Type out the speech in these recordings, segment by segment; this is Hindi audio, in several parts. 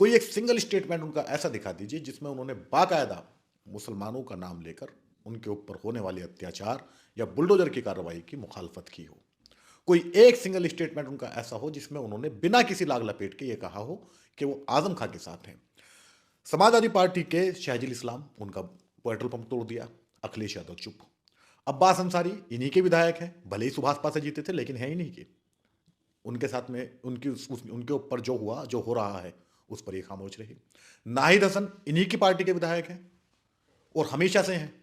कोई एक सिंगल स्टेटमेंट उनका ऐसा दिखा दीजिए जिसमें उन्होंने बाकायदा मुसलमानों का नाम लेकर उनके ऊपर होने वाले अत्याचार या बुलडोजर की कार्रवाई की मुखालफत की हो। कोई एक सिंगल स्टेटमेंट उनका ऐसा हो जिसमें उन्होंने बिना किसी लाग लपेट के ये कहा हो कि वो आजम खां के साथ हैं। समाजवादी पार्टी के शहजील इस्लाम, उनका पेट्रोल पंप तोड़ दिया। अखिलेश यादव चुप। अब्बास अंसारी इन्हीं के विधायक हैं, भले ही सुभाष पासे जीते थे लेकिन हैं इन्हीं के। उनके साथ में उनके ऊपर जो हुआ, जो हो रहा है, उस पर ये खामोश रही। नाहिद हसन इन्हीं की पार्टी के विधायक हैं और हमेशा से हैं।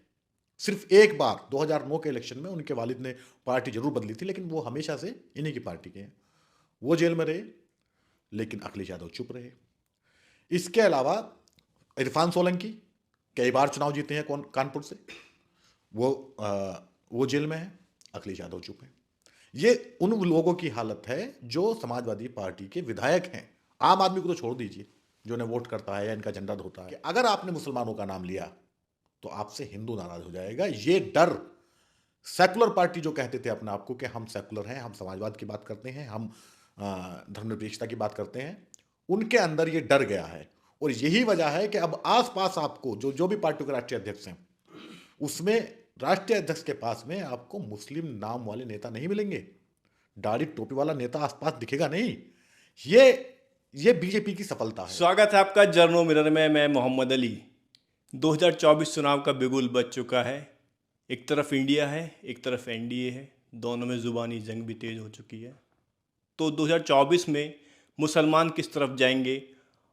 सिर्फ एक बार 2009 के इलेक्शन में उनके वालिद ने पार्टी जरूर बदली थी, लेकिन वो हमेशा से इन्हीं की पार्टी के हैं। वो जेल में रहे, लेकिन अखिलेश यादव चुप रहे। इसके अलावा इरफान सोलंकी कई बार चुनाव जीते हैं कानपुर से, वो जेल में है। अखिलेश यादव चुप है। ये उन लोगों की हालत है जो समाजवादी पार्टी के विधायक हैं। आम आदमी को तो छोड़ दीजिए, जो उन्हें वोट करता है या इनका झंडा धोता है। अगर आपने मुसलमानों का नाम लिया तो आपसे हिंदू नाराज हो जाएगा। ये डर सेकुलर पार्टी जो कहते थे अपने आप को कि हम सेकुलर हैं, हम समाजवाद की बात करते हैं, हम धर्मनिरपेक्षता की बात करते हैं, उनके अंदर ये डर गया है। और यही वजह है कि अब आसपास आपको जो भी पार्टियों के राष्ट्रीय अध्यक्ष हैं, उसमें राष्ट्रीय अध्यक्ष के पास में आपको मुस्लिम नाम वाले नेता नहीं मिलेंगे। दाढ़ी टोपी वाला नेता आसपास दिखेगा नहीं। ये बीजेपी की सफलता है। स्वागत है आपका जर्नो मिरर में। मैं मोहम्मद अली। 2024 चुनाव का बिगुल बज चुका है। एक तरफ इंडिया है, एक तरफ एनडीए है। दोनों में ज़ुबानी जंग भी तेज़ हो चुकी है। तो 2024 में मुसलमान किस तरफ जाएंगे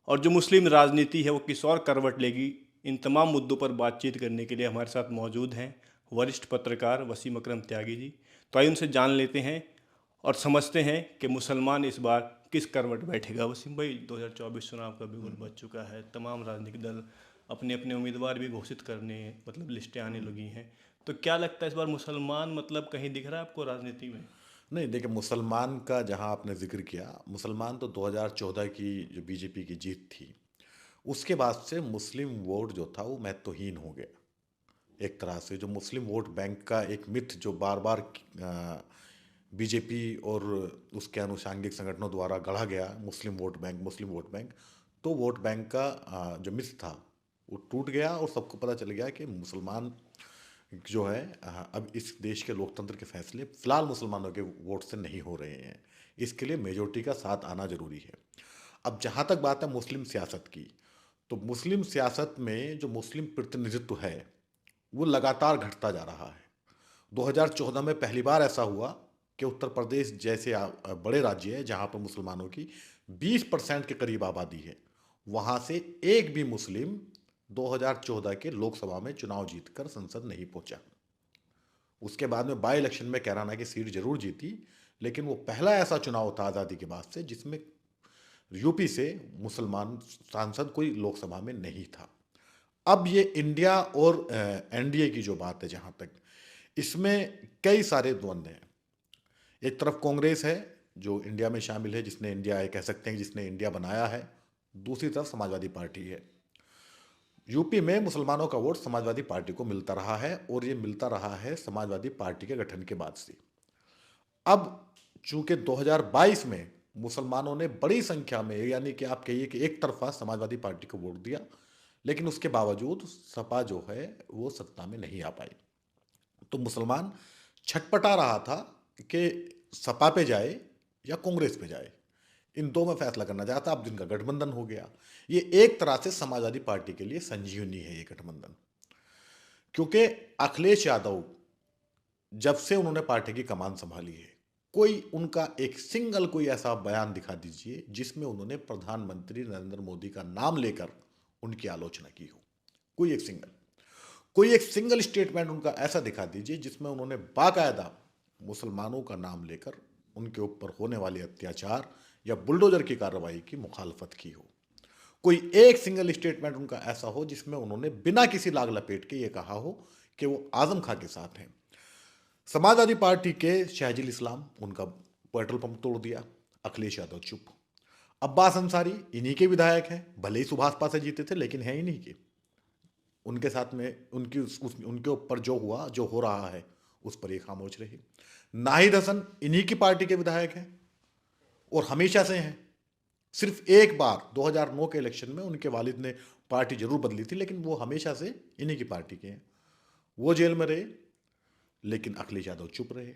और जो मुस्लिम राजनीति है वो किस और करवट लेगी, इन तमाम मुद्दों पर बातचीत करने के लिए हमारे साथ मौजूद हैं वरिष्ठ पत्रकार वसीम अकरम त्यागी जी। तो आइए उनसे जान लेते हैं और समझते हैं कि मुसलमान इस बार किस करवट बैठेगा। वसीम भाई, 2024 चुनाव का बिगुल बज चुका है। तमाम राजनीतिक दल अपने अपने उम्मीदवार भी घोषित करने, मतलब लिस्टें आने लगी हैं। तो क्या लगता है इस बार मुसलमान मतलब कहीं दिख रहा है आपको राजनीति में? नहीं, देखिए, मुसलमान का जहां आपने जिक्र किया, मुसलमान तो 2014 की जो बीजेपी की जीत थी, उसके बाद से मुस्लिम वोट जो था वो महत्वहीन हो गया। एक तरह से जो मुस्लिम वोट बैंक का एक मिथ जो बार बार बीजेपी और उसके अनुषांगिक संगठनों द्वारा गढ़ा गया, मुस्लिम वोट बैंक, मुस्लिम वोट बैंक, तो वोट बैंक का जो मिथ था वो टूट गया और सबको पता चल गया कि मुसलमान जो है अब इस देश के लोकतंत्र के फैसले फिलहाल मुसलमानों के वोट से नहीं हो रहे हैं। इसके लिए मेजोरिटी का साथ आना जरूरी है। अब जहाँ तक बात है मुस्लिम सियासत की, तो मुस्लिम सियासत में जो मुस्लिम प्रतिनिधित्व है वो लगातार घटता जा रहा है। 2014 में पहली बार ऐसा हुआ कि उत्तर प्रदेश जैसे बड़े राज्य है जहाँ पर मुसलमानों की 20% के करीब आबादी है, वहाँ से एक भी मुस्लिम 2014 के लोकसभा में चुनाव जीतकर संसद नहीं पहुंचा। उसके बाद में बाई इलेक्शन में कैराना की सीट जरूर जीती, लेकिन वो पहला ऐसा चुनाव था आज़ादी के बाद से जिसमें यूपी से मुसलमान सांसद कोई लोकसभा में नहीं था। अब ये इंडिया और एनडीए की जो बात है, जहाँ तक इसमें कई सारे द्वंद्व हैं। एक तरफ कांग्रेस है जो इंडिया में शामिल है, जिसने इंडिया, कह सकते हैं जिसने इंडिया बनाया है। दूसरी तरफ समाजवादी पार्टी है। यूपी में मुसलमानों का वोट समाजवादी पार्टी को मिलता रहा है और ये मिलता रहा है समाजवादी पार्टी के गठन के बाद से। अब चूंकि 2022 में मुसलमानों ने बड़ी संख्या में, यानी कि आप कहिए कि एक तरफा समाजवादी पार्टी को वोट दिया, लेकिन उसके बावजूद सपा जो है वो सत्ता में नहीं आ पाई। तो मुसलमान छटपटा रहा था कि सपा पे जाए या कांग्रेस पे जाए, इन दो में फैसला करना चाहता। अब जिनका गठबंधन हो गया, ये एक तरह से समाजवादी पार्टी के लिए संजीवनी है ये गठबंधन, क्योंकि अखिलेश यादव जब से उन्होंने पार्टी की कमान संभाली है, कोई उनका एक सिंगल कोई ऐसा बयान दिखा दीजिए जिसमें उन्होंने प्रधानमंत्री नरेंद्र मोदी का नाम लेकर उनकी आलोचना की हो। कोई एक सिंगल स्टेटमेंट उनका ऐसा दिखा दीजिए जिसमें उन्होंने बाकायदा मुसलमानों का नाम लेकर उनके ऊपर होने वाले अत्याचार या बुलडोजर की कार्रवाई की मुखालफत की हो। कोई एक सिंगल स्टेटमेंट उनका ऐसा हो जिसमें उन्होंने बिना किसी लाग लपेट के ये कहा हो कि वो आजम खां के साथ हैं। समाजवादी पार्टी के शहजील इस्लाम, उनका पेट्रोल पंप तोड़ दिया। अखिलेश यादव चुप। अब्बास अंसारी इन्हीं के विधायक हैं, भले ही सुभाष पासे जीते थे लेकिन हैं इन्हीं के। उनके साथ में उनके ऊपर जो हुआ, जो हो रहा है, उस पर ये खामोश रही। नाहिद हसन इन्हीं की पार्टी के विधायक हैं और हमेशा से हैं। सिर्फ एक बार 2009 के इलेक्शन में उनके वालिद ने पार्टी जरूर बदली थी, लेकिन वो हमेशा से इन्हीं की पार्टी के हैं। वो जेल में रहे, लेकिन अखिलेश यादव चुप रहे।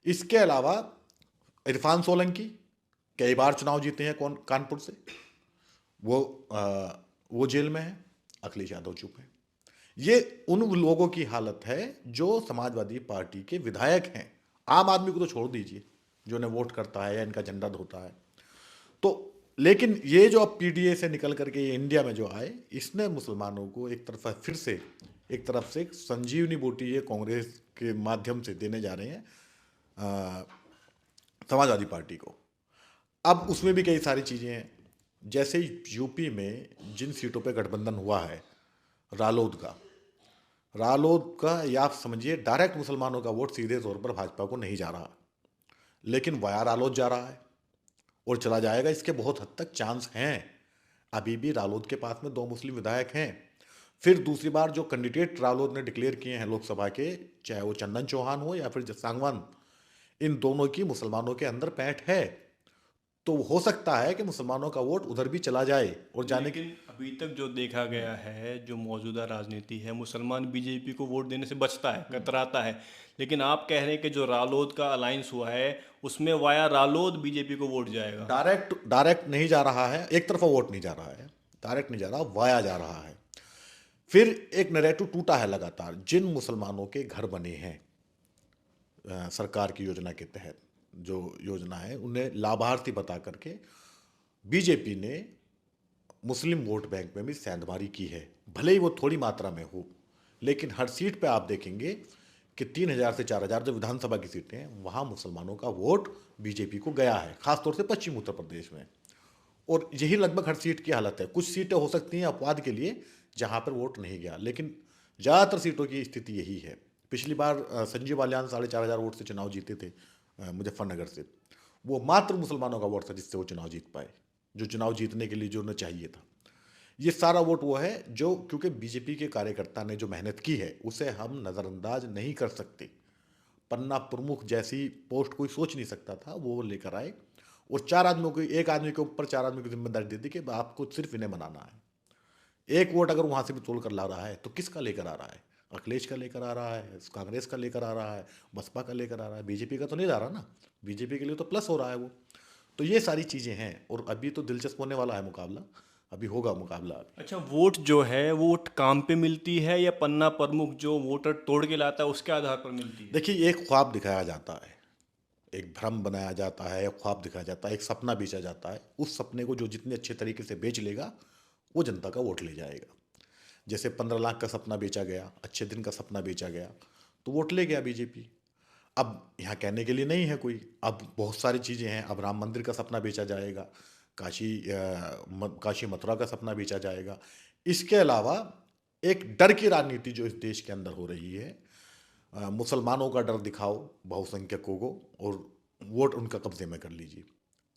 इसके अलावा इरफान सोलंकी कई बार चुनाव जीते हैं कानपुर से, वो वो जेल में है, अखिलेश यादव चुप है। ये उन लोगों की हालत है जो समाजवादी पार्टी के विधायक हैं। आम आदमी को तो छोड़ दीजिए, जो उन्हें वोट करता है या इनका झंडा धोता है। तो लेकिन ये जो अब पीडीए से निकल करके ये इंडिया में जो आए, इसने मुसलमानों को एक तरफ फिर से एक तरफ से संजीवनी बूटी ये कांग्रेस के माध्यम से देने जा रहे हैं समाजवादी पार्टी को। अब उसमें भी कई सारी चीज़ें हैं, जैसे यूपी में जिन सीटों पे गठबंधन हुआ है रालोद का या आप समझिए डायरेक्ट मुसलमानों का वोट सीधे तौर पर भाजपा को नहीं जा रहा, लेकिन वाया रालोद जा रहा है और चला जाएगा। इसके बहुत हद तक चांस हैं। अभी भी रालोद के पास में 2 मुस्लिम विधायक हैं। फिर दूसरी बार जो कैंडिडेट रालोद ने डिक्लेयर किए हैं लोकसभा के, चाहे वो चंदन चौहान हो या फिर सांगवान, इन दोनों की मुसलमानों के अंदर पैठ है। तो हो सकता है कि मुसलमानों का वोट उधर भी चला जाए और जाने की। लेकिन अभी तक जो देखा गया है, जो मौजूदा राजनीति है, मुसलमान बीजेपी को वोट देने से बचता है, कतराता है। लेकिन आप कह रहे हैं कि जो रालोद का अलायंस हुआ है उसमें वाया रालोद बीजेपी को वोट जाएगा। डायरेक्ट नहीं जा रहा है, एक तरफा वोट नहीं जा रहा है, डायरेक्ट नहीं जा रहा, वाया जा रहा है। फिर एक नैरेटिव टूटा है लगातार। जिन मुसलमानों के घर बने हैं सरकार की योजना के तहत, जो योजना है उन्हें लाभार्थी बता करके बीजेपी ने मुस्लिम वोट बैंक में भी सेंधमारी की है। भले ही वो थोड़ी मात्रा में हो, लेकिन हर सीट पे आप देखेंगे कि 3000 से 4000 जो विधानसभा की सीटें हैं वहाँ मुसलमानों का वोट बीजेपी को गया है, खासतौर से पश्चिम उत्तर प्रदेश में। और यही लगभग हर सीट की हालत है। कुछ सीटें हो सकती हैं अपवाद के लिए जहाँ पर वोट नहीं गया, लेकिन ज़्यादातर सीटों की स्थिति यही है। पिछली बार संजीव बालियान 4500 वोट से चुनाव जीते थे मुजफ्फरनगर से। वो मात्र मुसलमानों का वोट था जिससे वो चुनाव जीत पाए, जो चुनाव जीतने के लिए जो उन्हें चाहिए था। ये सारा वोट वो है जो, क्योंकि बीजेपी के कार्यकर्ता ने जो मेहनत की है उसे हम नज़रअंदाज नहीं कर सकते। पन्ना प्रमुख जैसी पोस्ट कोई सोच नहीं सकता था, वो लेकर आए और 4 आदमियों को, एक आदमी के ऊपर 4 आदमी की जिम्मेदारी दे दी कि आपको सिर्फ इन्हें बनाना है। एक वोट अगर वहाँ से भी तोड़ कर ला रहा है तो किसका लेकर आ रहा है? अखिलेश का लेकर आ रहा है, कांग्रेस का लेकर आ रहा है, बसपा का लेकर आ रहा है, बीजेपी का तो नहीं ला रहा ना। बीजेपी के लिए तो प्लस हो रहा है वो। तो ये सारी चीज़ें हैं और अभी तो दिलचस्प होने वाला है मुकाबला, अभी होगा मुकाबला अभी। अच्छा, वोट जो है वोट काम पे मिलती है या पन्ना प्रमुख जो वोटर तोड़ के लाता है उसके आधार पर मिलती है? देखिए, एक ख्वाब दिखाया जाता है, एक भ्रम बनाया जाता है, एक ख्वाब दिखाया जाता है, एक सपना बेचा जाता है। उस सपने को जो जितने अच्छे तरीके से बेच लेगा वो जनता का वोट ले जाएगा। जैसे 15 लाख का सपना बेचा गया, अच्छे दिन का सपना बेचा गया, तो वोट ले गया बीजेपी। अब यहाँ कहने के लिए नहीं है कोई, अब बहुत सारी चीज़ें हैं। अब राम मंदिर का सपना बेचा जाएगा, काशी मथुरा का सपना बेचा जाएगा। इसके अलावा एक डर की राजनीति जो इस देश के अंदर हो रही है, मुसलमानों का डर दिखाओ बहुसंख्यकों को और वोट उनका कब्जे में कर लीजिए,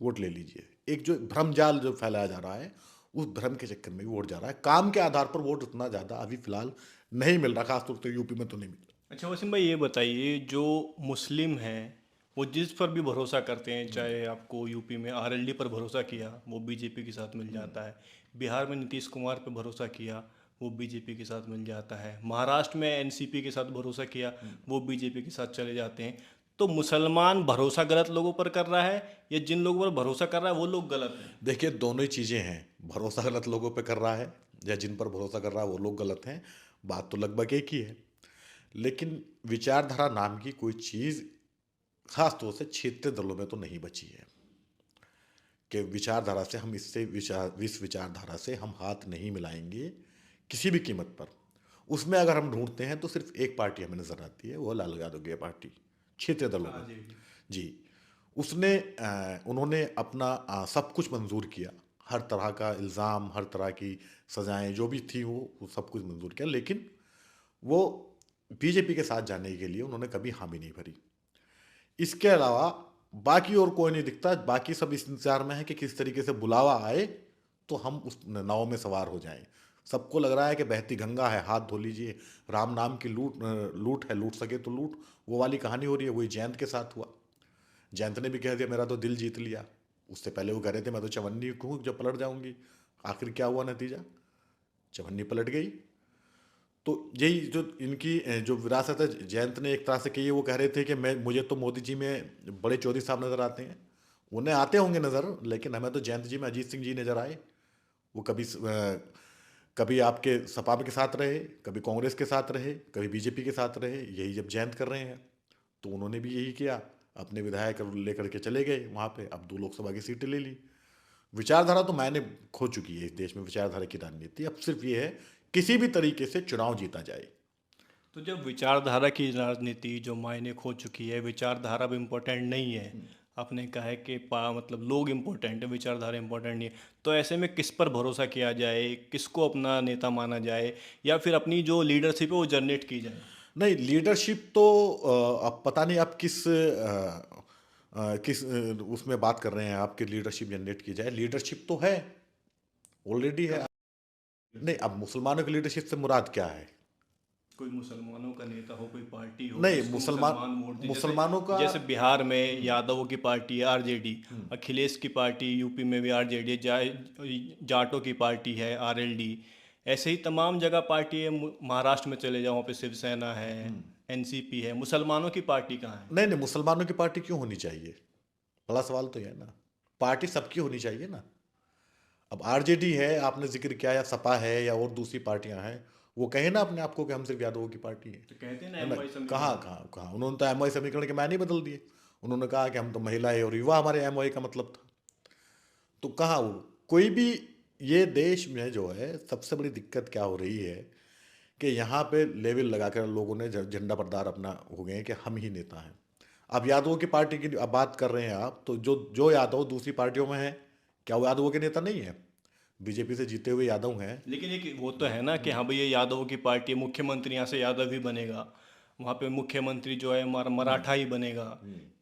वोट ले लीजिए। एक जो भ्रमजाल जो फैलाया जा रहा है, उस भ्रम के चक्कर में भी वोट जा रहा है। काम के आधार पर वोट उतना ज़्यादा अभी फिलहाल नहीं मिल रहा, खासतौर से यूपी में तो नहीं मिल रहा। अच्छा वसीम भाई, ये बताइए, जो मुस्लिम हैं वो जिस पर भी भरोसा करते हैं, चाहे आपको यूपी में आरएलडी पर भरोसा किया वो बीजेपी के साथ मिल जाता है, बिहार में नीतीश कुमार पर भरोसा किया वो बीजेपी के साथ मिल जाता है, महाराष्ट्र में एनसीपी के साथ भरोसा किया वो बीजेपी के साथ चले जाते हैं। तो मुसलमान भरोसा गलत लोगों पर कर रहा है या जिन लोगों पर भरोसा कर रहा है वो लोग गलत हैं? देखिए, दोनों ही चीज़ें हैं। भरोसा गलत लोगों पे कर रहा है या जिन पर भरोसा कर रहा है वो लोग गलत हैं, बात तो लगभग एक ही है। लेकिन विचारधारा नाम की कोई चीज़ खास तौर से क्षेत्रीय दलों में तो नहीं बची है कि विचारधारा से हम इस विचारधारा से हम हाथ नहीं मिलाएंगे किसी भी कीमत पर। उसमें अगर हम ढूंढते हैं तो सिर्फ एक पार्टी हमें नजर आती है, वो लालू यादव की पार्टी क्षेत्रीय दलों में। जी, उन्होंने अपना सब कुछ मंजूर किया, हर तरह का इल्ज़ाम, हर तरह की सजाएं जो भी थी वो सब कुछ मंजूर किया, लेकिन वो बीजेपी के साथ जाने के लिए उन्होंने कभी हामी नहीं भरी। इसके अलावा बाकी और कोई नहीं दिखता। बाकी सब इस इंतजार में है कि किस तरीके से बुलावा आए तो हम उस नाव में सवार हो जाएं। सबको लग रहा है कि बहती गंगा है, हाथ धो लीजिए, राम नाम की लूट है, लूट सके तो लूट, वो वाली कहानी हो रही है। वही जयंत के साथ हुआ। जयंत ने भी कह दिया मेरा तो दिल जीत लिया, उससे पहले वो कह रहे थे मैं तो चवन्नी हूँ जब पलट जाऊंगी। आखिर क्या हुआ नतीजा? चवन्नी पलट गई। तो यही जो इनकी जो विरासत है, जयंत ने एक तरह से कही है। वो कह रहे थे कि मैं मुझे तो मोदी जी में बड़े चौधरी साहब नजर आते हैं, उन्हें आते होंगे नजर, लेकिन हमें तो जयंत जी में अजीत सिंह जी नजर आए। वो कभी आपके सपा के साथ रहे, कभी कांग्रेस के साथ रहे, कभी बीजेपी के साथ रहे, यही जब जयंत कर रहे हैं तो उन्होंने भी यही किया। अपने विधायक लेकर के चले गए वहाँ पे, अब 2 लोकसभा की सीटें ले ली। विचारधारा तो मैंने खो चुकी है इस देश में, विचारधारा की राजनीति। अब सिर्फ ये है किसी भी तरीके से चुनाव जीता जाए। तो जब विचारधारा की राजनीति जो मायने खो चुकी है, विचारधारा भी इम्पोर्टेंट नहीं है, आपने कहा है कि मतलब लोग इम्पोर्टेंट है, विचारधारा इम्पोर्टेंट नहीं है, तो ऐसे में किस पर भरोसा किया जाए, किसको अपना नेता माना जाए, या फिर अपनी जो लीडरशिप है वो जनरेट की जाए? नहीं, लीडरशिप तो अब पता नहीं आप किस उसमें बात कर रहे हैं, आपकी लीडरशिप जनरेट की जाए। लीडरशिप तो है, ऑलरेडी है। नहीं, अब मुसलमानों की लीडरशिप से मुराद क्या है? कोई मुसलमानों का नेता हो, कोई पार्टी हो नहीं, जिसको मुसलमान मुसलमान वोट दे, जैसे मुसलमानों का। जैसे बिहार में यादवों की पार्टी है आरजेडी, अखिलेश की पार्टी, यूपी में भी आरजेडी, जाटों की पार्टी है आरएलडी, ऐसे ही तमाम जगह पार्टी है। महाराष्ट्र में चले जाओ, वहाँ पे शिवसेना है, एनसीपी है। मुसलमानों की पार्टी कहाँ है? नहीं नहीं, मुसलमानों की पार्टी क्यों होनी चाहिए? बड़ा सवाल तो ये है ना। पार्टी सबकी होनी चाहिए ना। अब आरजेडी है, आपने जिक्र किया, या सपा है, या और दूसरी पार्टियां हैं, वो कहे ना अपने आप को कि हम सिर्फ यादवों की पार्टी है। तो कहते हैं ना है ना? एमवाई कहाँ समीकरण। कहाँ कहाँ उन्होंने तो एमओआई समीकरण के मायने बदल दिए। उन्होंने कहा कि हम तो महिला और युवा हमारे एमओआई का मतलब था। तो कहाँ वो कोई भी, ये देश में जो है सबसे बड़ी दिक्कत क्या हो रही है कि यहाँ पे लेवल लगाकर लोगों ने झंडा बरदार अपना हो गए हैं कि हम ही नेता हैं। अब यादवों की पार्टी की अब बात कर रहे हैं आप, तो जो जो यादव दूसरी पार्टियों में हैं, क्या वो यादवों के नेता नहीं है? बीजेपी से जीते हुए यादव हैं। लेकिन एक वो तो है ना कि हाँ भाई ये यादवों की पार्टी है, मुख्यमंत्री यहाँ से यादव ही बनेगा, वहाँ पे मुख्यमंत्री जो है हमारा मराठा ही बनेगा,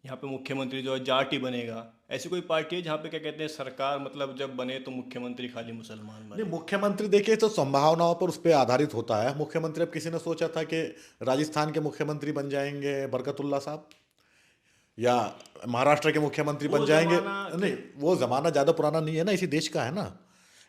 यहाँ पे मुख्यमंत्री जो है जाट ही बनेगा। ऐसी कोई पार्टी है जहाँ पे क्या कहते हैं सरकार मतलब जब बने तो मुख्यमंत्री खाली मुसलमान नहीं, बने? मुख्यमंत्री देखिए तो संभावनाओं पर उस पर आधारित होता है मुख्यमंत्री। अब किसी ने सोचा था कि राजस्थान के मुख्यमंत्री बन जाएंगे बरकतुल्ला साहब, या महाराष्ट्र के मुख्यमंत्री बन वो जाएंगे? जमाना नहीं, वो जमाना ज़्यादा पुराना नहीं है ना, इसी देश का है ना।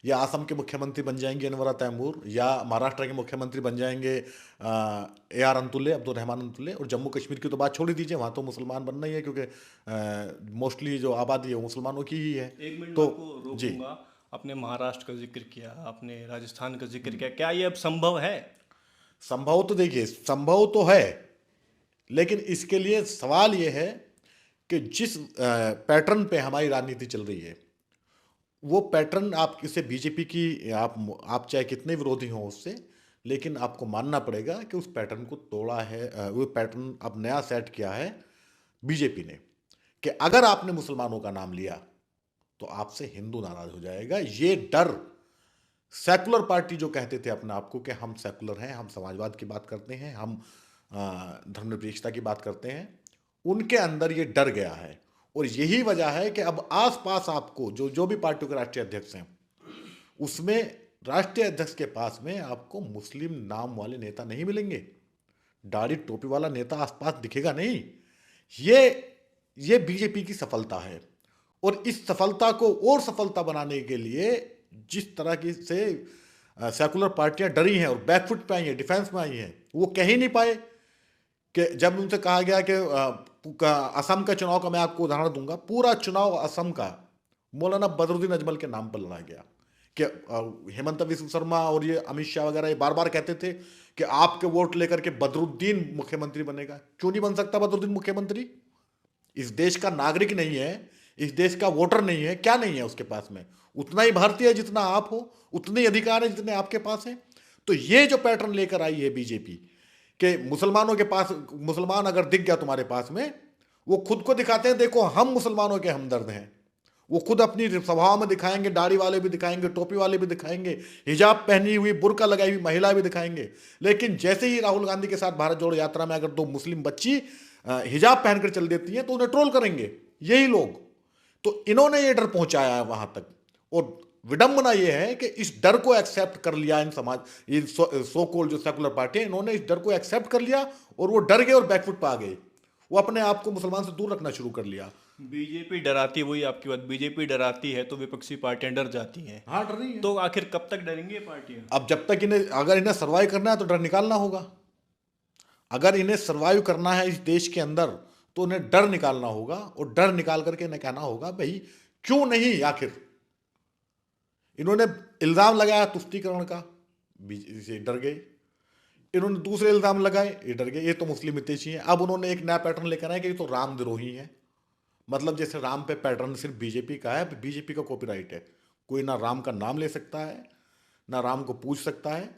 या असम के मुख्यमंत्री बन जाएंगे अनवरा तैमूर, या महाराष्ट्र के मुख्यमंत्री बन जाएंगे ए आर अंतुल्ले, अब्दुल रहमान अंतुल्ले। और जम्मू कश्मीर की तो बात छोड़ ही दीजिए, वहाँ तो मुसलमान बनना ही है, क्योंकि मोस्टली जो आबादी है वो मुसलमानों की ही है। एक मिनट में तो आपको जी, रोकूंगा। आपने महाराष्ट्र का जिक्र किया, आपने राजस्थान का जिक्र किया, क्या ये अब संभव है? संभव तो देखिए, संभव तो है, लेकिन इसके लिए सवाल ये है कि जिस पैटर्न पे हमारी राजनीति चल रही है, वो पैटर्न आप किसे बीजेपी की, आप चाहे कितने विरोधी हों उससे, लेकिन आपको मानना पड़ेगा कि उस पैटर्न को तोड़ा है। वो पैटर्न अब नया सेट किया है बीजेपी ने, कि अगर आपने मुसलमानों का नाम लिया तो आपसे हिंदू नाराज हो जाएगा। ये डर सेकुलर पार्टी जो कहते थे अपने आप को कि हम सेकुलर हैं, हम समाजवाद की बात करते हैं, हम धर्मनिरपेक्षता की बात करते हैं, उनके अंदर ये डर गया है। और यही वजह है कि अब आसपास आपको जो जो भी पार्टियों के राष्ट्रीय अध्यक्ष हैं, उसमें राष्ट्रीय अध्यक्ष के पास में आपको मुस्लिम नाम वाले नेता नहीं मिलेंगे। दाढ़ी टोपी वाला नेता आसपास दिखेगा नहीं। ये ये बीजेपी की सफलता है। और इस सफलता को और सफलता बनाने के लिए जिस तरह की से सेकुलर पार्टियां डरी हैं और बैकफुट पे आई हैं, डिफेंस में आई हैं, वो कह ही नहीं पाए कि जब उनसे कहा गया कि असम का चुनाव का मैं आपको उदाहरण दूंगा, पूरा चुनाव असम का मौलाना बदरुद्दीन अजमल के नाम पर लड़ा गया कि हेमंत बिस्व शर्मा और ये अमित शाह वगैरह ये बार बार कहते थे कि आपके वोट लेकर के बदरुद्दीन मुख्यमंत्री बनेगा। क्यों नहीं बन सकता बदरुद्दीन मुख्यमंत्री? इस देश का नागरिक नहीं है, इस देश का वोटर नहीं है, क्या नहीं है उसके पास में? उतना ही भारतीय है जितना आप हो, उतने ही अधिकार है जितने आपके पास हैं। तो ये जो पैटर्न लेकर आई है बीजेपी कि मुसलमानों के पास, मुसलमान अगर दिख गया तुम्हारे पास में, वो खुद को दिखाते हैं, देखो हम मुसलमानों के हमदर्द हैं। वो खुद अपनी स्वभाव में दिखाएंगे, दाढ़ी वाले भी दिखाएंगे, टोपी वाले भी दिखाएंगे, हिजाब पहनी हुई, बुर्का लगाई हुई महिला भी दिखाएंगे। लेकिन जैसे ही राहुल गांधी के साथ भारत जोड़ो यात्रा में अगर 2 मुस्लिम बच्ची हिजाब पहनकर चल देती हैं तो उन्हें ट्रोल करेंगे यही लोग। तो इन्होंने ये डर पहुंचाया है वहां तक। और विडंबना ये है कि इस डर को एक्सेप्ट कर लिया इन समाज, ये सो कॉल्ड जो सेकुलर पार्टी है, इन्होंने इस डर को एक्सेप्ट कर लिया और वो डर गए और बैकफुट पर आ गए। वो अपने आप को मुसलमान से दूर रखना शुरू कर लिया। बीजेपी डराती, वही आपकी बात, बीजेपी डराती है तो विपक्षी पार्टियां डर जाती हैं। हाँ, डर रही है। तो आखिर कब तक डरेंगी ये पार्टियां? अब जब तक इन्हें, अगर इन्हें सर्वाइव करना है तो डर निकालना होगा। अगर इन्हें सर्वाइव करना है इस देश के अंदर तो उन्हें डर निकालना होगा, और डर निकाल करके इन्हें कहना होगा भाई क्यों नहीं। आखिर इन्होंने इल्जाम लगाया तुष्टीकरण का, ये डर गए। इन्होंने दूसरे इल्जाम लगाए, ये डर गए, ये तो मुस्लिम हितैषी हैं। अब उन्होंने एक नया पैटर्न लेकर आए कि ये तो रामद्रोही है। मतलब जैसे राम पे पैटर्न सिर्फ बीजेपी का है, बीजेपी का कॉपीराइट है, कोई ना राम का नाम ले सकता है, ना राम को पूछ सकता है,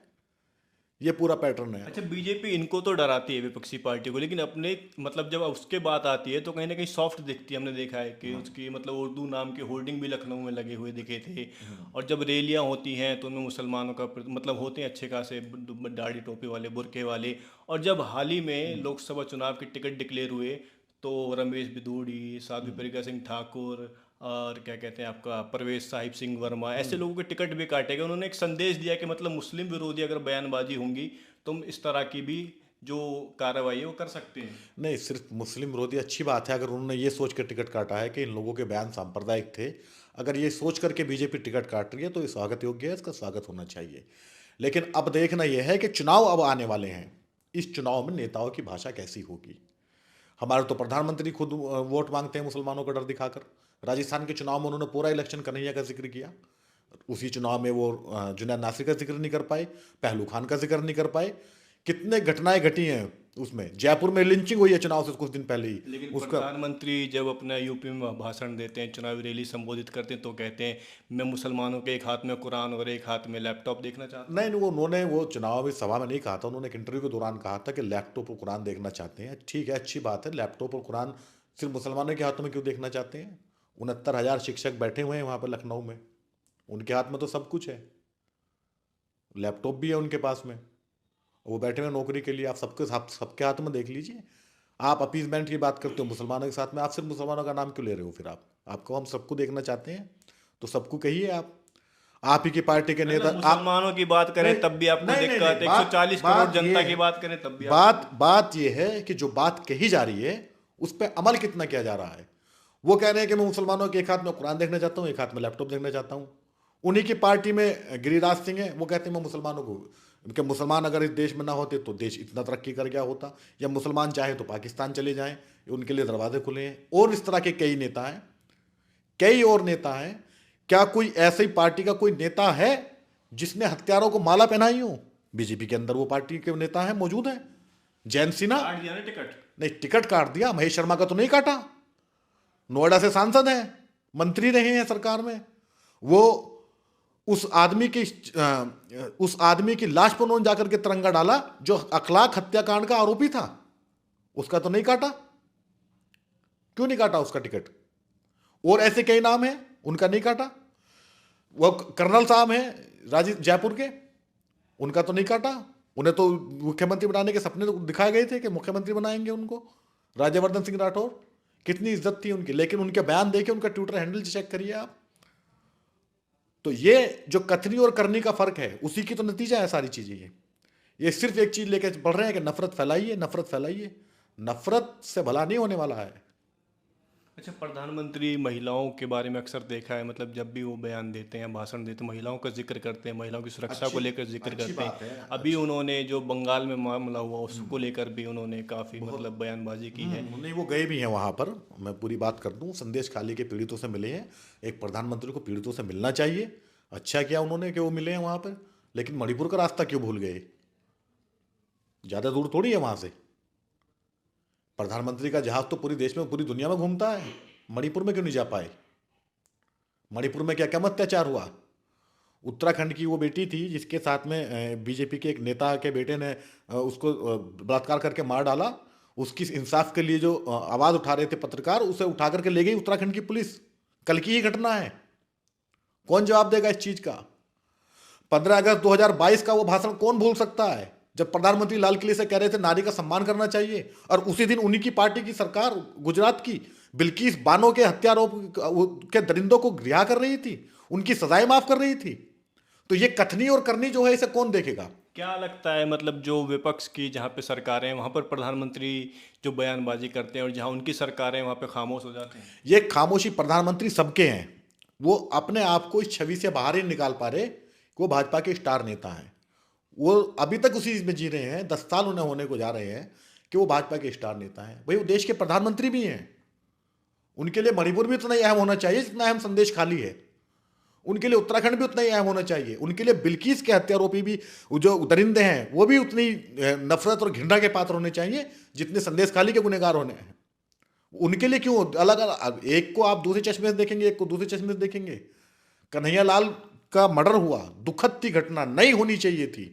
ये पूरा पैटर्न है। अच्छा, बीजेपी इनको तो डराती है विपक्षी पार्टी को, लेकिन अपने मतलब जब उसके बात आती है तो कहीं ना कहीं सॉफ्ट दिखती है। हमने देखा है कि उसकी मतलब उर्दू नाम के होर्डिंग भी लखनऊ में लगे हुए दिखे थे। और जब रैलियां होती हैं तो उनमें मुसलमानों का मतलब होते हैं अच्छे खासे दाढ़ी टोपी वाले, बुरके वाले। और जब हाल ही में लोकसभा चुनाव के टिकट डिक्लेयर हुए तो रमेश बिधूड़ी, साध्वी प्रज्ञा सिंह ठाकुर, और क्या कहते हैं आपका परवेज साहिब सिंह वर्मा, ऐसे लोगों के टिकट भी काटे गए। उन्होंने एक संदेश दिया कि मतलब मुस्लिम विरोधी अगर बयानबाजी होंगी तुम इस तरह की भी जो कार्रवाई है वो कर सकते हैं। नहीं, सिर्फ मुस्लिम विरोधी अच्छी बात है अगर उन्होंने ये सोच कर टिकट काटा है कि इन लोगों के बयान सांप्रदायिक थे। अगर ये सोच करके बीजेपी टिकट काट रही है तो ये स्वागत योग्य है, इसका स्वागत होना चाहिए। लेकिन अब देखना यह है कि चुनाव अब आने वाले हैं, इस चुनाव में नेताओं की भाषा कैसी होगी। हमारे तो प्रधानमंत्री खुद वोट मांगते हैं मुसलमानों का डर दिखाकर। राजस्थान के चुनाव में उन्होंने पूरा इलेक्शन कन्हैया का जिक्र किया, उसी चुनाव में वो जुनैद नासिर का जिक्र नहीं कर पाए, पहलू खान का जिक्र नहीं कर पाए। कितने घटनाएं घटी हैं उसमें। जयपुर में लिंचिंग हुई है चुनाव से कुछ दिन पहले ही, लेकिन उसका प्रधानमंत्री जब अपना यूपी में भाषण देते हैं, चुनावी रैली संबोधित करते हैं, तो कहते हैं मैं मुसलमानों के एक हाथ में कुरान और एक हाथ में लैपटॉप देखना चाहता हूँ। नहीं, वो उन्होंने वो चुनावी सभा में नहीं कहा था, उन्होंने एक इंटरव्यू के दौरान कहा था कि लैपटॉप और कुरान देखना चाहते हैं। ठीक है, अच्छी बात है, लैपटॉप और कुरान सिर्फ मुसलमानों के हाथों में क्यों देखना चाहते हैं। 69,000 शिक्षक बैठे हुए हैं वहाँ पर लखनऊ में, उनके हाथ में तो सब कुछ है, लैपटॉप भी है उनके पास में, वो बैठे हुए नौकरी के लिए। आप सबके हाथ में देख लीजिए। आप अपीजमेंट की बात करते हो मुसलमानों के साथ में, आप सिर्फ मुसलमानों का नाम क्यों ले रहे हो। फिर आपको हम सबको देखना चाहते हैं तो सबको कहिए। आप ही की पार्टी के नेता, मतलब मुसलमानों की बात करें नहीं, तब भी आपको नहीं, नहीं, दिक्कत, नहीं, 140 करोड़ जनता की बात करें तब भी बात ये है कि जो बात कही जा रही है उस पर अमल कितना किया जा रहा है। वो कह रहे हैं कि मैं मुसलमानों के एक हाथ में कुरान देखना चाहता हूँ, एक हाथ में लैपटॉप देखना चाहता हूँ। उन्हीं की पार्टी में गिरिराज सिंह है, वो कहते हैं मैं मुसलमानों को, कि मुसलमान अगर इस देश में ना होते तो देश इतना तरक्की कर गया होता, या मुसलमान चाहे तो पाकिस्तान चले जाएं, उनके लिए दरवाजे खुले हैं। और इस तरह के कई नेता हैं, कई और नेता हैं। क्या कोई ऐसी पार्टी का कोई नेता है जिसने हथियारों को माला पहनाई हो। बीजेपी के अंदर वो पार्टी के नेता हैं, मौजूद हैं। जयंत सिन्हा, काट दिया ना टिकट। नहीं टिकट काट दिया, महेश शर्मा का तो नहीं काटा। नोएडा से सांसद हैं, मंत्री रहे हैं सरकार में। वो उस आदमी की लाश पर उन्होंने जाकर के तिरंगा डाला जो अखलाक हत्याकांड का आरोपी था, उसका तो नहीं काटा। क्यों नहीं काटा उसका टिकट। और ऐसे कई नाम हैं, उनका नहीं काटा। वो कर्नल साहब हैं राजीव जयपुर के, उनका तो नहीं काटा। उन्हें तो मुख्यमंत्री बनाने के सपने तो दिखाए गए थे कि मुख्यमंत्री बनाएंगे उनको। राज्यवर्धन सिंह राठौर, कितनी इज्जत थी उनकी, लेकिन उनके बयान देखिए, उनका ट्विटर हैंडल चेक करिए आप। तो ये जो कथनी और करनी का फर्क है, उसी की तो नतीजा है सारी चीजें। ये सिर्फ एक चीज लेके बढ़ रहे हैं कि नफरत फैलाइए, नफरत फैलाइए। नफरत से भला नहीं होने वाला है। अच्छा, प्रधानमंत्री महिलाओं के बारे में अक्सर देखा है, मतलब जब भी वो बयान देते हैं, भाषण देते हैं, महिलाओं का जिक्र करते हैं, महिलाओं की सुरक्षा को लेकर जिक्र करते हैं। अभी उन्होंने जो बंगाल में मामला हुआ उसको लेकर भी उन्होंने काफ़ी मतलब बयानबाजी की है। नहीं, वो गए भी हैं वहाँ पर। मैं पूरी बात कर दूँ, संदेश खाली के पीड़ितों से मिले हैं। एक प्रधानमंत्री को पीड़ितों से मिलना चाहिए, अच्छा किया उन्होंने कि वो मिले हैं वहाँ पर। लेकिन मणिपुर का रास्ता क्यों भूल गए। ज़्यादा दूर थोड़ी है वहाँ से। प्रधानमंत्री का जहाज तो पूरी देश में, पूरी दुनिया में घूमता है, मणिपुर में क्यों नहीं जा पाए। मणिपुर में क्या कम अत्याचार हुआ। उत्तराखंड की वो बेटी थी जिसके साथ में बीजेपी के एक नेता के बेटे ने उसको बलात्कार करके मार डाला। उसकी इंसाफ के लिए जो आवाज़ उठा रहे थे पत्रकार, उसे उठा करके ले गई उत्तराखंड की पुलिस। कल की ही घटना है। कौन जवाब देगा इस चीज़ का। 15 अगस्त 2022 का वो भाषण कौन भूल सकता है, जब प्रधानमंत्री लाल किले से कह रहे थे नारी का सम्मान करना चाहिए, और उसी दिन उन्हीं की पार्टी की सरकार गुजरात की बिल्किस बानो के हत्यारोप के दरिंदों को रिहा कर रही थी, उनकी सजाएं माफ कर रही थी। तो ये कथनी और करनी जो है, इसे कौन देखेगा। क्या लगता है मतलब जो विपक्ष की जहाँ पे सरकारें हैं वहाँ पर प्रधानमंत्री जो बयानबाजी करते हैं और जहाँ उनकी सरकारें हैं वहाँ पे खामोश हो जाते हैं? ये खामोशी प्रधानमंत्री सबके हैं। वो अपने आप को इस छवि से बाहर ही निकाल पा रहे कि वो भाजपा के स्टार नेता हैं। वो अभी तक उसी में जी रहे हैं, 10 साल उन्हें होने को जा रहे हैं कि वो भाजपा के स्टार नेता हैं। भाई वो देश के प्रधानमंत्री भी हैं। उनके लिए मणिपुर भी उतना ही अहम होना चाहिए जितना अहम संदेश खाली है। उनके लिए उत्तराखंड भी उतना ही अहम होना चाहिए। उनके लिए बिल्किस के हत्यारोपी भी, जो दरिंदे हैं, वो भी उतनी नफरत और घृणा के पात्र होने चाहिए जितने संदेश खाली के गुनहगार होने हैं। उनके लिए क्यों अलग अलग, एक को आप दूसरे चश्मे से देखेंगे, एक को दूसरे चश्मे से देखेंगे। कन्हैया लाल का मर्डर हुआ, दुखद थी घटना, नहीं होनी चाहिए थी,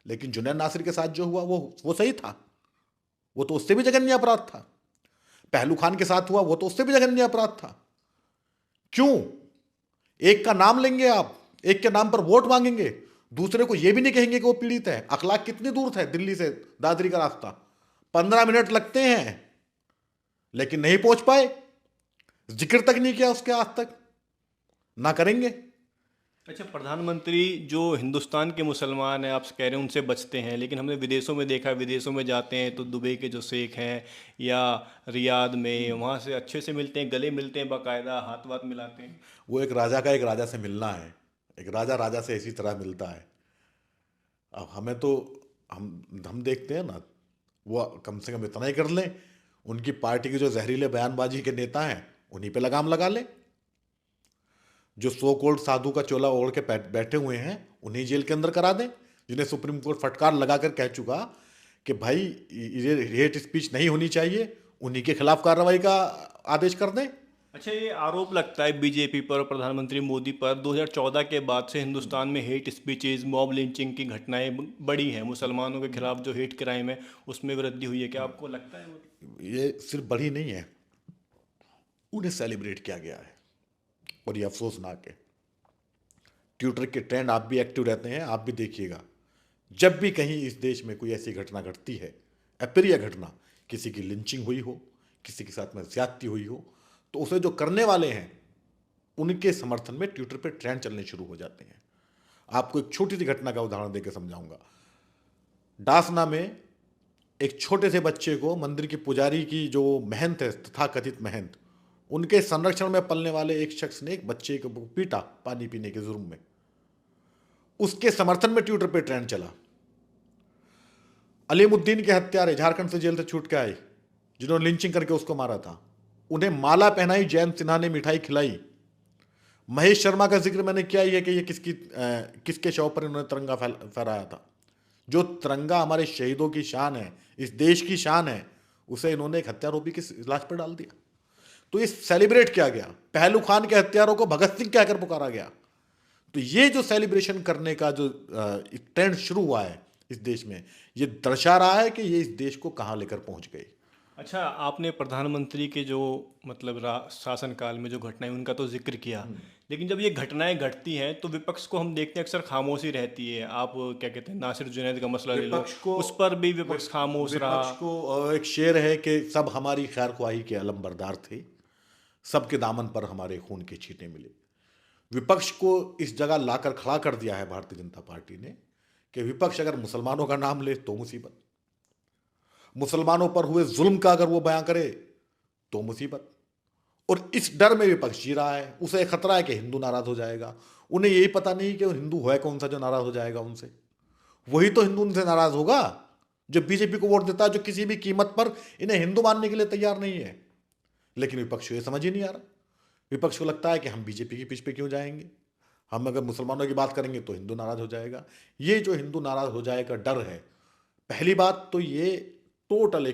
लेकिन जुनैद नासिर के साथ जो हुआ वो सही था। वो तो उससे भी जघन्य अपराध था। पहलू खान के साथ हुआ, वो तो उससे भी जघन्य अपराध था। क्यों एक का नाम लेंगे आप, एक के नाम पर वोट मांगेंगे, दूसरे को यह भी नहीं कहेंगे कि वो पीड़ित है? अखलाक कितनी दूर था दिल्ली से दादरी का रास्ता? 15 मिनट लगते हैं, लेकिन नहीं पहुंच पाए। जिक्र तक नहीं किया उसके आज तक, ना करेंगे। अच्छा, प्रधानमंत्री जो हिंदुस्तान के मुसलमान हैं आप कह रहे हैं उनसे बचते हैं, लेकिन हमने विदेशों में देखा है, विदेशों में जाते हैं तो दुबई के जो शेख हैं या रियाद में, वहाँ से अच्छे से मिलते हैं, गले मिलते हैं, बाकायदा हाथ वाथ मिलाते हैं। वो एक राजा का एक राजा से मिलना है, एक राजा राजा से इसी तरह मिलता है। अब हमें तो, हम देखते हैं ना, वो कम से कम इतना ही कर लें, उनकी पार्टी के जो जहरीले बयानबाजी के नेता हैं उन्हीं पे लगाम लगा लें। जो सो कॉल्ड साधु का चोला ओढ़ के बैठे हुए हैं उन्हीं जेल के अंदर करा दें, जिन्हें सुप्रीम कोर्ट फटकार लगाकर कह चुका कि भाई ये हेट स्पीच नहीं होनी चाहिए, उन्हीं के खिलाफ कार्रवाई का आदेश कर दें। अच्छा, ये आरोप लगता है बीजेपी पर और प्रधानमंत्री मोदी पर, 2014 के बाद से हिंदुस्तान में हेट स्पीचेज, मॉब लिंचिंग की घटनाएं बढ़ी हैं, मुसलमानों के खिलाफ जो हेट क्राइम है उसमें वृद्धि हुई है। क्या आपको लगता है ये सिर्फ बढ़ी नहीं है, उन्हें सेलिब्रेट किया गया है, और ये अफसोसनाक है। ट्विटर के ट्रेंड आप भी एक्टिव रहते हैं, आप भी देखिएगा, जब भी कहीं इस देश में कोई ऐसी घटना घटती है, अप्रिय घटना, किसी की लिंचिंग हुई हो, किसी के साथ में ज्यादती हुई हो, तो उसे जो करने वाले हैं उनके समर्थन में ट्विटर पे ट्रेंड चलने शुरू हो जाते हैं। आपको एक छोटी सी घटना का उदाहरण देकर समझाऊंगा। डासना में एक छोटे से बच्चे को मंदिर की पुजारी की जो महंत है, तथाकथित महंत, उनके संरक्षण में पलने वाले एक शख्स ने एक बच्चे को पीटा पानी पीने के जुर्म में। उसके समर्थन में ट्विटर पे ट्रेंड चला। अलीमुद्दीन के हत्यारे झारखंड से जेल से छूट के आए, जिन्होंने लिंचिंग करके उसको मारा था, उन्हें माला पहनाई, जयंत सिन्हा ने मिठाई खिलाई। महेश शर्मा का जिक्र मैंने किया ही है कि ये किसके शव पर इन्होंने तिरंगा फहराया था। जो तिरंगा हमारे शहीदों की शान है, इस देश की शान है, उसे इन्होंने एक हत्यारोपी की लाश पर डाल दिया। तो ये सेलिब्रेट किया गया। पहलू खान के हत्यारों को भगत सिंह कहकर पुकारा गया। तो ये जो सेलिब्रेशन करने का जो ट्रेंड शुरू हुआ है इस देश में, ये दर्शा रहा है कि ये इस देश को कहाँ लेकर पहुंच गई। अच्छा, आपने प्रधानमंत्री के जो मतलब शासनकाल में जो घटनाएं उनका तो जिक्र किया, लेकिन जब ये घटनाएं घटती हैं तो विपक्ष को हम देखते हैं अक्सर खामोशी रहती है। आप क्या कहते हैं, नासिर जुनैद का मसला ले लो, विपक्ष को, उस पर भी विपक्ष खामोश रहा। विपक्ष को एक शेर है कि सब हमारी खैर ख्वाही के अलमबरदार थे, सबके दामन पर हमारे खून के छींटे मिले। विपक्ष को इस जगह लाकर खड़ा कर दिया है भारतीय जनता पार्टी ने कि विपक्ष अगर मुसलमानों का नाम ले तो मुसीबत, मुसलमानों पर हुए जुल्म का अगर वो बयां करे तो मुसीबत। और इस डर में विपक्ष जी रहा है। उसे खतरा है कि हिंदू नाराज हो जाएगा। उन्हें यही पता नहीं कि हिंदू है कौन सा जो नाराज हो जाएगा उनसे। वही तो हिंदू उनसे नाराज होगा जो बीजेपी को वोट देता है, जो किसी भी कीमत पर इन्हें हिंदू मानने के लिए तैयार नहीं है। लेकिन विपक्ष को ये समझ ही नहीं आ रहा। विपक्ष को लगता है कि हम बीजेपी के पीछे क्यों जाएंगे, हम अगर मुसलमानों की बात करेंगे तो हिंदू नाराज हो जाएगा। ये जो हिंदू नाराज हो जाएगा डर है, पहली बात तो ये टोटल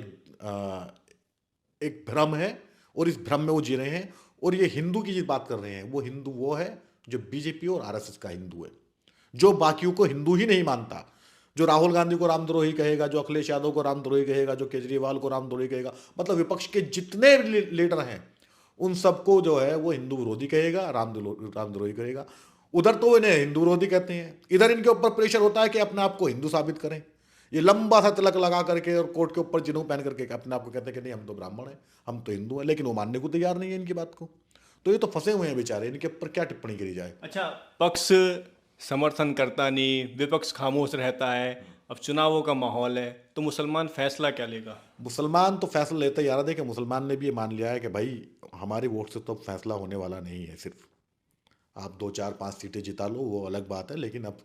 एक भ्रम है, और इस भ्रम में वो जी रहे हैं। और ये हिंदू की जो बात कर रहे हैं, वो हिंदू वो है जो बीजेपी और आरएसएस का हिंदू है, जो बाकियों को हिंदू ही नहीं मानता, जो राहुल गांधी को रामद्रोही कहेगा, जो अखिलेश यादव को रामद्रोही कहेगा, जो केजरीवाल को रामद्रोही कहेगा, मतलब विपक्ष के जितने लीडर हैं उन सबको जो है वो हिंदू विरोधी कहेगा, रामद्रोही कहेगा। उधर तो इन्हें हिंदू विरोधी कहते हैं, इधर इनके ऊपर प्रेशर होता है कि अपने आप को हिंदू साबित करें। ये लंबा सा तिलक लगा करके और कोट के ऊपर जिन्हों पहन करके अपने आप को कहते हैं कि नहीं हम तो ब्राह्मण हैं, हम तो हिंदू हैं, लेकिन वो मानने को तैयार नहीं है इनकी बात को। तो ये तो फंसे हुए हैं बेचारे, इनके ऊपर क्या टिप्पणी करी जाए। अच्छा, पक्ष समर्थन करता नहीं, विपक्ष खामोश रहता है, अब चुनावों का माहौल है, तो मुसलमान फैसला क्या लेगा? मुसलमान तो फैसला लेते ही आ रहा था कि मुसलमान ने भी ये मान लिया है कि भाई हमारे वोट से तो अब फैसला होने वाला नहीं है। सिर्फ आप 2 4 5 सीटें जिता लो वो अलग बात है, लेकिन अब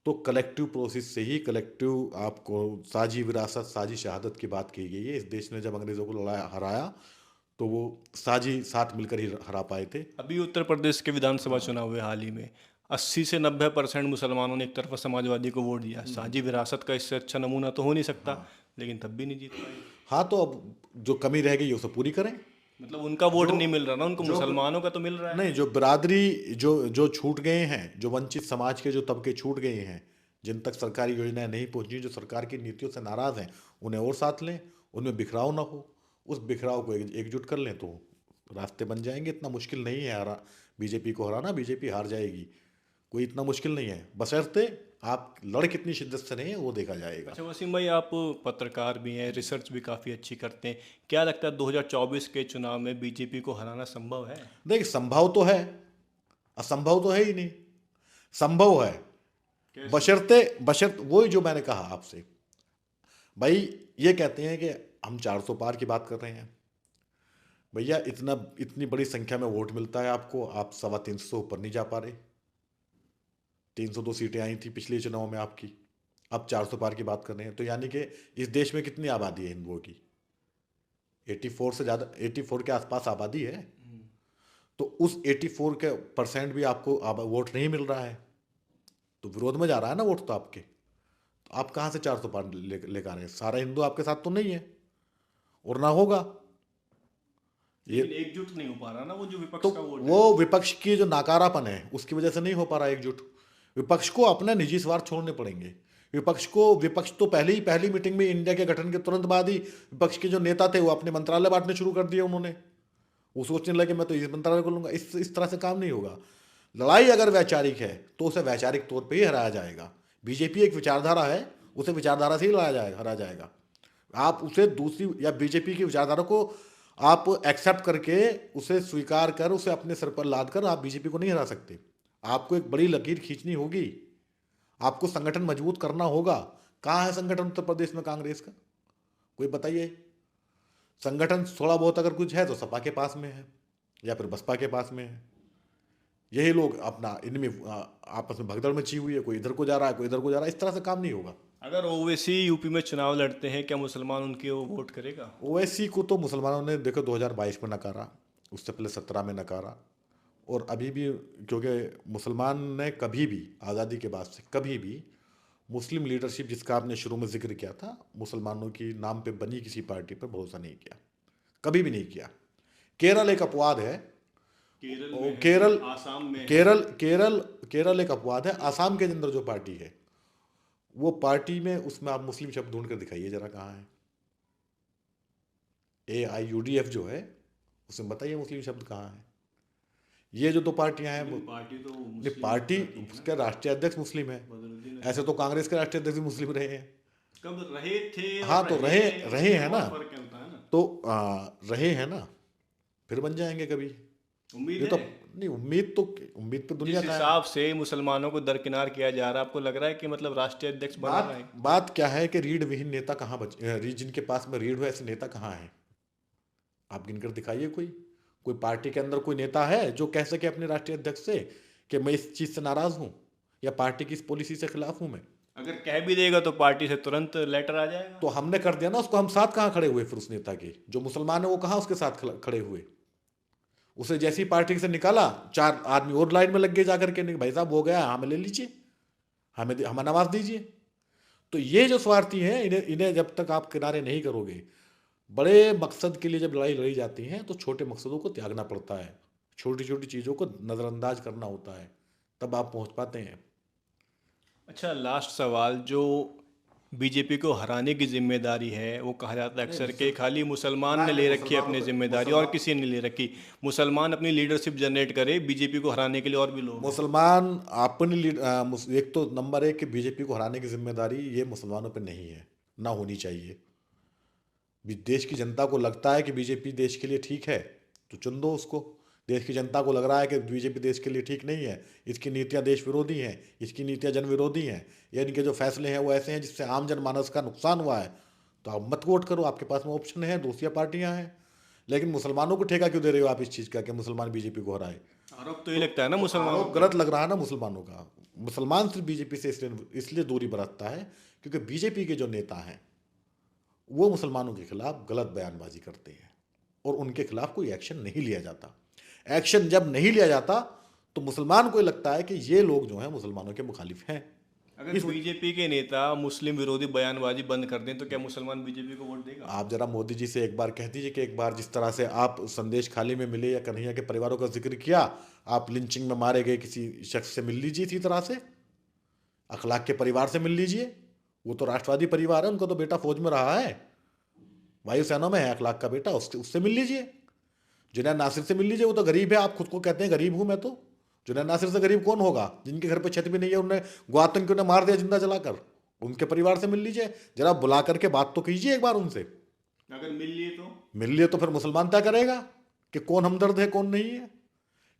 तो कलेक्टिव प्रोसेस से ही कलेक्टिव आपको साझी विरासत साझी शहादत की बात की गई है। इस देश ने जब अंग्रेज़ों को लड़ाया हराया तो वो साझी साथ मिलकर ही हरा पाए थे। अभी उत्तर प्रदेश के विधानसभा चुनाव हुए हाल ही में, 80 से 90% मुसलमानों ने एक तरफा समाजवादी को वोट दिया। साझी विरासत का इससे अच्छा नमूना तो हो नहीं सकता, लेकिन तब भी नहीं जीत पाए। हाँ, तो अब जो कमी रह गई उसे पूरी करें। मतलब उनका वोट जो नहीं मिल रहा ना, उनको जो मुसलमानों का तो मिल रहा है। नहीं, जो बिरादरी जो जो छूट गए हैं, जो वंचित समाज के जो तबके छूट गए हैं, जिन तक सरकारी योजनाएं नहीं पहुंची, जो सरकार की नीतियों से नाराज हैं, उन्हें और साथ लें, उनमें बिखराव ना हो। उस बिखराव को एकजुट कर लें तो रास्ते बन जाएंगे। इतना मुश्किल नहीं है हरा बीजेपी को हराना। बीजेपी हार जाएगी, कोई इतना मुश्किल नहीं है, बशर्ते आप लड़ कितनी शिद्दत से नहीं है वो देखा जाएगा। अच्छा वसीम भाई, आप पत्रकार भी हैं, रिसर्च भी काफ़ी अच्छी करते हैं, क्या लगता है 2024 के चुनाव में बीजेपी को हराना संभव है? देखिए, संभव तो है, असंभव तो है ही नहीं। संभव है, कैसे? बशर्ते बशर्त वही जो मैंने कहा आपसे। भाई ये कहते हैं कि हम 400 पार की बात कर रहे हैं। भैया इतनी बड़ी संख्या में वोट मिलता है आपको, आप 350 से ऊपर नहीं जा पा रहे। 302 सीटें आई थी पिछले चुनाव में आपकी, अब 400 पार की बात कर रहे हैं। तो यानी कि इस देश में कितनी आबादी है हिंदुओं की? 84 से ज़्यादा, 84 के आसपास आबादी है। तो उस 84 के परसेंट भी आपको वोट नहीं मिल रहा है, तो विरोध में जा रहा है ना वोट तो आपके। तो आप कहाँ से 400 पार लेकर आ रहे हैं? सारा हिंदू आपके साथ तो नहीं है और ना होगा ये। लेकिन एकजुट नहीं हो पा रहा ना वो जो तो विपक्ष का वोट है। वो विपक्ष की जो नाकारापन है उसकी वजह से नहीं हो पा रहा एकजुट। विपक्ष को अपने निजी स्वार्थ छोड़ने पड़ेंगे। विपक्ष तो पहली मीटिंग में इंडिया के गठन के तुरंत बाद ही विपक्ष के जो नेता थे वो अपने मंत्रालय बांटने शुरू कर दिए उन्होंने। वो सोचने लगे मैं तो इस मंत्रालय को लूंगा। इस तरह से काम नहीं होगा। लड़ाई अगर वैचारिक है तो उसे वैचारिक तौर पे ही हराया जाएगा। बीजेपी एक विचारधारा है, उसे विचारधारा से ही हराया जाएगा। आप उसे दूसरी या बीजेपी की विचारधारा को आप एक्सेप्ट करके उसे स्वीकार कर उसे अपने सर पर लाद कर आप बीजेपी को नहीं हरा सकते। आपको एक बड़ी लकीर खींचनी होगी, आपको संगठन मजबूत करना होगा। कहाँ है संगठन उत्तर प्रदेश में कांग्रेस का? कोई बताइए। संगठन थोड़ा बहुत अगर कुछ है तो सपा के पास में है या फिर बसपा के पास में है। यही लोग अपना इनमें आपस में भगदड़ मची हुई है, कोई इधर को जा रहा है कोई इधर को जा रहा है। इस तरह से काम नहीं होगा। अगर ओवैसी यूपी में चुनाव लड़ते हैं, क्या मुसलमान उनके वो वोट करेगा? ओवैसी को तो मुसलमानों ने देखो 2022 में नकारा, उससे पहले 17 में नकारा, और अभी भी। क्योंकि मुसलमान ने कभी भी आज़ादी के बाद से कभी भी मुस्लिम लीडरशिप जिसका आपने शुरू में जिक्र किया था, मुसलमानों की नाम पे बनी किसी पार्टी पर भरोसा नहीं किया, कभी भी नहीं किया। केरल एक अपवाद है। केरल और में है, केरल आसाम में है। केरल केरल केरल एक अपवाद है। आसाम के अंदर जो पार्टी है वो पार्टी में, उसमें आप मुस्लिम शब्द ढूंढ कर दिखाइए जरा कहाँ है। AIUDF जो है उसमें बताइए मुस्लिम शब्द कहाँ है। ये जो दो पार्टियां हैं लेकिन पार्टी तो ये मुस्लिम पार्टी, पार्टी है ना, उसका राष्ट्रीय अध्यक्ष मुस्लिम है। बदरुद्दीन ऐसे तो कांग्रेस के राष्ट्रीय अध्यक्ष भी मुस्लिम रहे हैं। कब रहे थे हाँ, और तो रहे रहे उसमें हैं ना। बहुत फर्क होता है ना। तो रहे हैं ना, फिर बन जाएंगे कभी। उम्मीद ये तो है। नहीं, उम्मीद तो जिस दुनिया का है। हिसाब से मुसलमानों को दरकिनार किया जा रहा है, आपको लग रहा है कि मतलब राष्ट्रीय अध्यक्ष बना रहा है? बात क्या है कि रीढ़ विहीन नेता कहाँ जिनके पास में रीढ़ हो ऐसे नेता कहाँ है? आप गिनकर दिखाइए। कोई पार्टी के अंदर कोई नेता है जो कह सके अपने राष्ट्रीय अध्यक्ष से कि मैं इस चीज से नाराज हूं या पार्टी की इस पॉलिसी से खिलाफ हूं मैं। अगर कह भी देगा तो पार्टी से तुरंत लेटर आ जाएगा। तो हमने कर दिया ना उसको। हम साथ कहाँ खड़े हुए फिर उस नेता के? जो मुसलमान है वो कहाँ उसके साथ खड़े हुए? उसे जैसी पार्टी से निकाला, 4 आदमी और लाइन में लग गए जाकर के, भाई साहब हो गया, हमें ले लीजिए, हमें नवाज दीजिए। तो ये जो स्वार्थी हैं, इन्हें जब तक आप किनारे नहीं करोगे, बड़े मकसद के लिए जब लड़ाई लड़ी जाती है तो छोटे मकसदों को त्यागना पड़ता है, छोटी छोटी चीज़ों को नज़रअंदाज करना होता है, तब आप पहुंच पाते हैं। अच्छा लास्ट सवाल, जो बीजेपी को हराने की जिम्मेदारी है, वो कहा जाता है नहीं, अक्सर कि खाली मुसलमान ने नहीं, ले रखी है मुसलमानों अपनी पे जिम्मेदारी और मुसलमान किसी ने नहीं ले रखी। मुसलमान अपनी लीडरशिप जनरेट करे, बीजेपी को हराने के लिए और भी लोग हैं। मुसलमान अपनी एक तो नंबर एक कि बीजेपी को हराने की जिम्मेदारी ये मुसलमानों पे नहीं है, ना होनी चाहिए। देश की जनता को लगता है कि बीजेपी देश के लिए ठीक है तो चुन दो उसको। देश की जनता को लग रहा है कि बीजेपी देश के लिए ठीक नहीं है, इसकी नीतियां देश विरोधी हैं, इसकी नीतियां जन विरोधी हैं, या इनके जो फैसले हैं वो ऐसे हैं जिससे आम जनमानस का नुकसान हुआ है, तो आप मत वोट करो, आपके पास में ऑप्शन है, दूसरी पार्टियां हैं। लेकिन मुसलमानों को ठेका क्यों दे रहे हो आप इस चीज़ का कि मुसलमान बीजेपी को हराए? आरोप तो ये लगता है ना मुसलमानों आरोप गलत लग रहा है ना मुसलमानों का। मुसलमान सिर्फ बीजेपी से इसलिए दूरी बरतता है क्योंकि बीजेपी के जो नेता हैं वो मुसलमानों के खिलाफ गलत बयानबाजी करते हैं और उनके खिलाफ कोई एक्शन नहीं लिया जाता। एक्शन जब नहीं लिया जाता तो मुसलमान को ये लगता है कि ये लोग जो हैं मुसलमानों के मुखालिफ हैं। अगर बीजेपी के नेता मुस्लिम विरोधी बयानबाजी बंद कर दें तो क्या मुसलमान बीजेपी को वोट देगा? आप जरा मोदी जी से एक बार कह दीजिए कि एक बार जिस तरह से आप संदेश खाली में मिले या कन्हैया के परिवारों का जिक्र किया, आप लिंचिंग में मारे गए किसी शख्स से मिल लीजिए, इसी तरह से अखलाक के परिवार से मिल लीजिए। वो तो राष्ट्रवादी परिवार है, उनको तो बेटा फौज में रहा है, वायुसेना में है अखलाक का बेटा, उससे मिल लीजिए। जुनैद नासिर से मिल लीजिए, वो तो गरीब है, आप खुद को कहते हैं गरीब हूं मैं तो। जुनैद नासिर से गरीब कौन होगा? जिनके घर पे छत भी नहीं है, उन्हें गुआतन को मार दिया जिंदा जलाकर, उनके परिवार से मिल लीजिए। जरा बुला करके बात तो कीजिए एक बार उनसे। अगर मिल लिए तो फिर मुसलमान तय करेगा कि कौन हमदर्द है कौन नहीं है,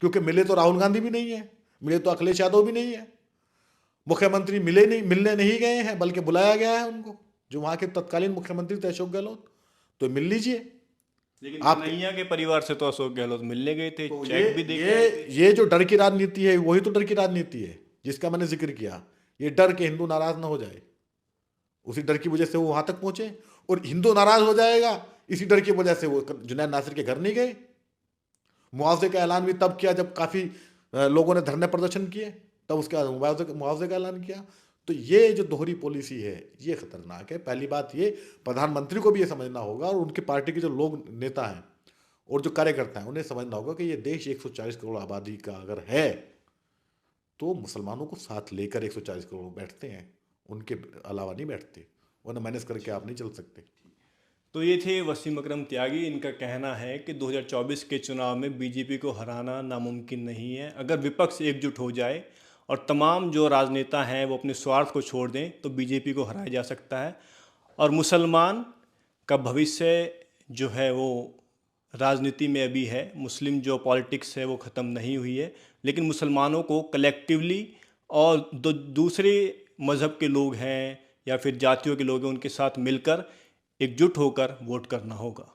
क्योंकि मिले तो राहुल गांधी भी नहीं है, मिले तो अखिलेश यादव भी नहीं है, मुख्यमंत्री मिलने नहीं गए हैं, बल्कि बुलाया गया है उनको, जो वहां के तत्कालीन मुख्यमंत्री थे अशोक गहलोत, तो मिल लीजिए। लेकिन कन्हैया के परिवार से तो अशोक गहलोत मिलने गए थे, तो चेक भी देके ये जो डर की राजनीति है, वही तो डर की राजनीति है जिसका मैंने जिक्र किया। ये डर के हिंदू नाराज ना हो जाए, उसी डर की वजह से वो वहां तक पहुंचे, और हिंदू नाराज हो जाएगा इसी डर की वजह से वो जुनैद नासिर के घर नहीं गए। मुआवजे का ऐलान भी तब किया जब काफी लोगों ने धरने प्रदर्शन किए, तब उसके बाद मुआवजे का ऐलान किया। तो ये जो दोहरी पॉलिसी है ये खतरनाक है। पहली बात ये, प्रधानमंत्री को भी ये समझना होगा, और उनकी पार्टी के जो लोग नेता हैं और जो कार्यकर्ता हैं उन्हें समझना होगा कि ये देश 140 करोड़ आबादी का अगर है तो मुसलमानों को साथ लेकर 140 करोड़ बैठते हैं, उनके अलावा नहीं बैठते, उन्हें मैनेज करके आप नहीं चल सकते। तो ये थे वसीम अकरम त्यागी। इनका कहना है कि 2024 के चुनाव में बीजेपी को हराना नामुमकिन नहीं है। अगर विपक्ष एकजुट हो जाए और तमाम जो राजनेता हैं वो अपने स्वार्थ को छोड़ दें तो बीजेपी को हराया जा सकता है। और मुसलमान का भविष्य जो है वो राजनीति में अभी है, मुस्लिम जो पॉलिटिक्स है वो ख़त्म नहीं हुई है, लेकिन मुसलमानों को कलेक्टिवली और दूसरे मज़हब के लोग हैं या फिर जातियों के लोग हैं उनके साथ मिलकर एकजुट होकर वोट करना होगा।